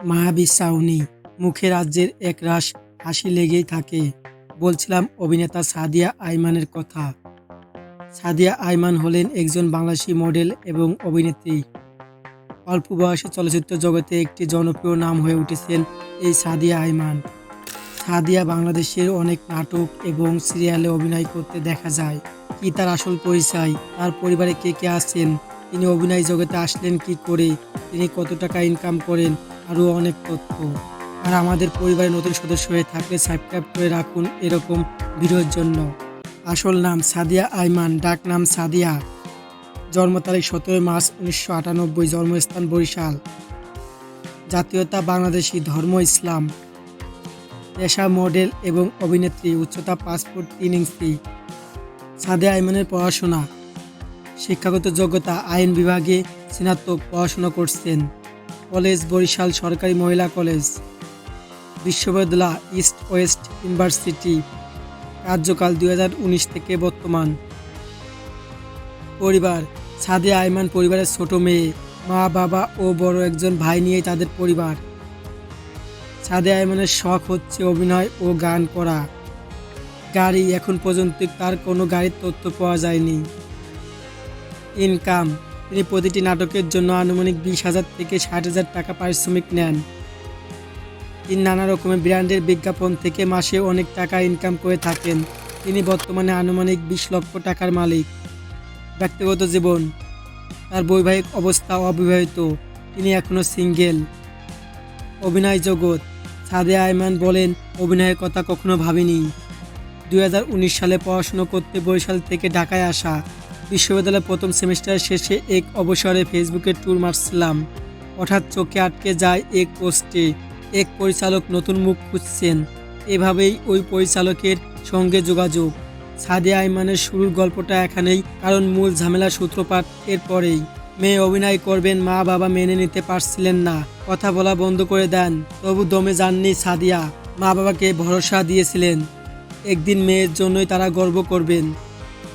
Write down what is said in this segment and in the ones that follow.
মায়াবী চাউনি, মুখে রাজ্যের একরাশ হাসি লেগেই থাকে। বলছিলাম অভিনেতা সাদিয়া আইমানের কথা। সাদিয়া আইমান হলেন একজন বাংলাদেশি মডেল এবং অভিনেত্রী। অল্প বয়সে চলচ্চিত্র জগতে একটি জনপ্রিয় নাম হয়ে উঠেছেন এই সাদিয়া আইমান। সাদিয়া বাংলাদেশের অনেক নাটক এবং সিরিয়ালে অভিনয় করতে দেখা যায়। কি তার আসল পরিচয়, তার পরিবারে কে কে আছেন, তিনি অভিনয় জগতে আসলেন কি করে, তিনি কত টাকা ইনকাম করেন, আরও অনেক তথ্য। আর আমাদের পরিবারে নতুন সদস্য হয়ে থাকলে সাবস্ক্রাইব করে রাখুন এরকম ভিডিওর জন্য। আসল নাম সাদিয়া আইমান, ডাক নাম সাদিয়া। জন্ম তারিখ 17 মার্চ 1998, জন্মস্থান বরিশাল। জাতীয়তা বাংলাদেশি, ধর্ম ইসলাম। পেশা মডেল এবং অভিনেত্রী, উচ্চতা 5 ফুট 3 ইঞ্চি। সাদিয়া আইমানের পড়াশোনা, শিক্ষাগত যোগ্যতা আইন বিভাগে স্নাতক পড়াশোনা করছেন। কলেজ বরিশাল সরকারি মহিলা কলেজ। বিশ্ববিদ্যালয় ইস্ট ওয়েস্ট ইউনিভার্সিটি। কার্যকাল 2019 থেকে বর্তমান। পরিবার, সাদিয়া আইমান পরিবারের ছোট মেয়ে, মা বাবা ও বড় একজন ভাই নিয়ে তাদের পরিবার। সাদিয়া আইমানের শখ হচ্ছে অভিনয় ও গান করা। গাড়ি, এখন পর্যন্ত তার কোনো গাড়ির তথ্য পাওয়া যায়নি। ইনকাম, তিনি প্রতিটি নাটকের জন্য আনুমানিক 20,000 থেকে 60,000 টাকা পারিশ্রমিক নেন। তিনি নানা রকমের ব্র্যান্ডের বিজ্ঞাপন থেকে মাসে অনেক টাকা ইনকাম করে থাকেন। তিনি বর্তমানে আনুমানিক 20 লক্ষ টাকার মালিক। ব্যক্তিগত জীবন, তার বৈবাহিক অবস্থা অবিবাহিত, তিনি এখনও সিঙ্গেল। অভিনয় জগৎ, সাদিয়া আইমান বলেন, অভিনয়ের কথা কখনো ভাবিনি। 2019 সালে পড়াশোনা করতে বরিশাল থেকে ঢাকায় আসা। বিশ্ববিদ্যালয়ের প্রথম সেমিস্টারের শেষে এক অবসরে ফেসবুকে ট্যুর মারছিলাম। হঠাৎ চোখে আটকে যায় এক পোস্টে, এক পরিচালক নতুন মুখ খুঁজছেন। এভাবেই ওই পরিচালকের সঙ্গে যোগাযোগ। সাদিয়া আইমানের শুরুর গল্পটা এখানেই, কারণ মূল ঝামেলার সূত্রপাত এর পরেই। মেয়ে অভিনয় করবেন, মা বাবা মেনে নিতে পারছিলেন না, কথা বলা বন্ধ করে দেন। তবু দমে যাননি সাদিয়া, মা বাবাকে ভরসা দিয়েছিলেন একদিন মেয়ের জন্যই তারা গর্ব করবেন।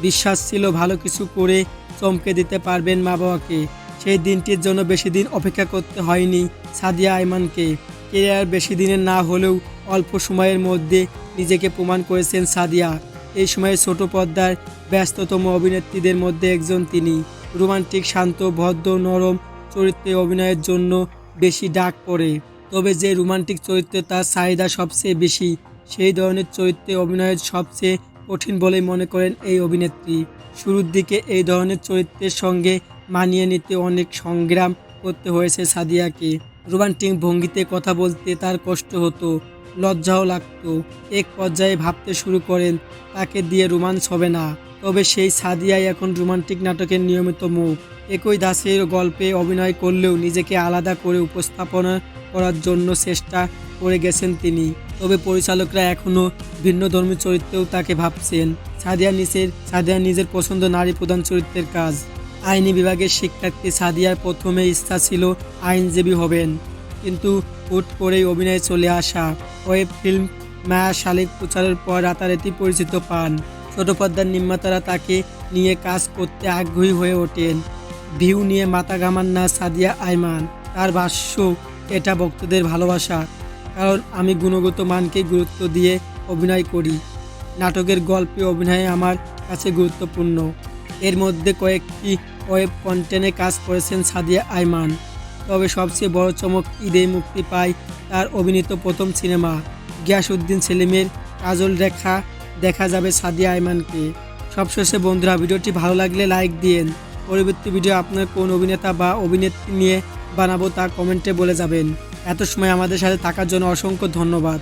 বিশ্বাস ছিল ভালো কিছু করে চমকে দিতে পারবেন মা বাবাকে। সেই দিনটির জন্য বেশি দিন অপেক্ষা করতে হয়নি সাদিয়া আইমানকে। কেরিয়ার বেশি দিনের না হলেও অল্প সময়ের মধ্যে নিজেকে প্রমাণ করেছেন সাদিয়া। এই সময়ে ছোট পর্দার ব্যস্ততম অভিনেত্রীদের মধ্যে একজন তিনি। রোমান্টিক, শান্ত, ভদ্র, নরম চরিত্রে অভিনয়ের জন্য বেশি ডাক পড়ে। তবে যে রোমান্টিক চরিত্রে তার চাহিদা সবচেয়ে বেশি, সেই ধরনের চরিত্রে অভিনয়ের সবচেয়ে কঠিন বলেই মনে করেন এই অভিনেত্রী। শুরুর দিকে এই ধরনের চরিত্রের সঙ্গে মানিয়ে নিতে অনেক সংগ্রাম করতে হয়েছে সাদিয়াকে। রোমান্টিক ভঙ্গিতে কথা বলতে তার কষ্ট হতো, লজ্জাও লাগতো। এক পর্যায়ে ভাবতে শুরু করেন তাকে দিয়ে রোমান্স হবে না। তবে সেই সাদিয়াই এখন রোমান্টিক নাটকের নিয়মিত মুখ। একই ধাঁচের গল্পে অভিনয় করলেও নিজেকে আলাদা করে উপস্থাপনা করার জন্য চেষ্টা করে গেছেন তিনি। তবে পরিচালকরা এখনও ভিন্নধর্মী চরিত্রেও তাকে ভাবছেন। সাদিয়া নিজের পছন্দ নারী প্রধান চরিত্রের কাজ। আইনি বিভাগের শিক্ষার্থী সাদিয়ার প্রথমে ইচ্ছা ছিল আইনজীবী হবেন, কিন্তু হুট করেই অভিনয়ে চলে আসা। ওয়েব ফিল্ম মায়া শালিক প্রচারের পর রাতারাতি পরিচিত পান। ছোট পর্দার নির্মাতারা তাকে নিয়ে কাজ করতে আগ্রহী হয়ে ওঠেন। ভিউ নিয়ে মাথা ঘামান না সাদিয়া আইমান। তার ভাষ্য, এটা ভক্তদের ভালোবাসা, কারণ আমি গুণগত মানকে গুরুত্ব দিয়ে অভিনয় করি। নাটকের গল্পে অভিনয় আমার কাছে গুরুত্বপূর্ণ। এর মধ্যে কয়েকটি ওয়েব কন্টেন্টে কাজ করেছেন সাদিয়া আইমান। তবে সবচেয়ে বড় চমক, ঈদে মুক্তি পায় তার অভিনীত প্রথম সিনেমা গিয়াসউদ্দিন সেলিমের কাজল রেখা। দেখা যাবে সাদিয়া আইমানকে। সবশেষে বন্ধুরা, ভিডিওটি ভালো লাগলে লাইক দিন। পরবর্তী ভিডিও আপনার কোন অভিনেতা বা অভিনেত্রী নিয়ে বানাবো তা কমেন্টে বলে যাবেন। এত সময় আমাদের সাথে থাকার জন্য অসংখ্য ধন্যবাদ।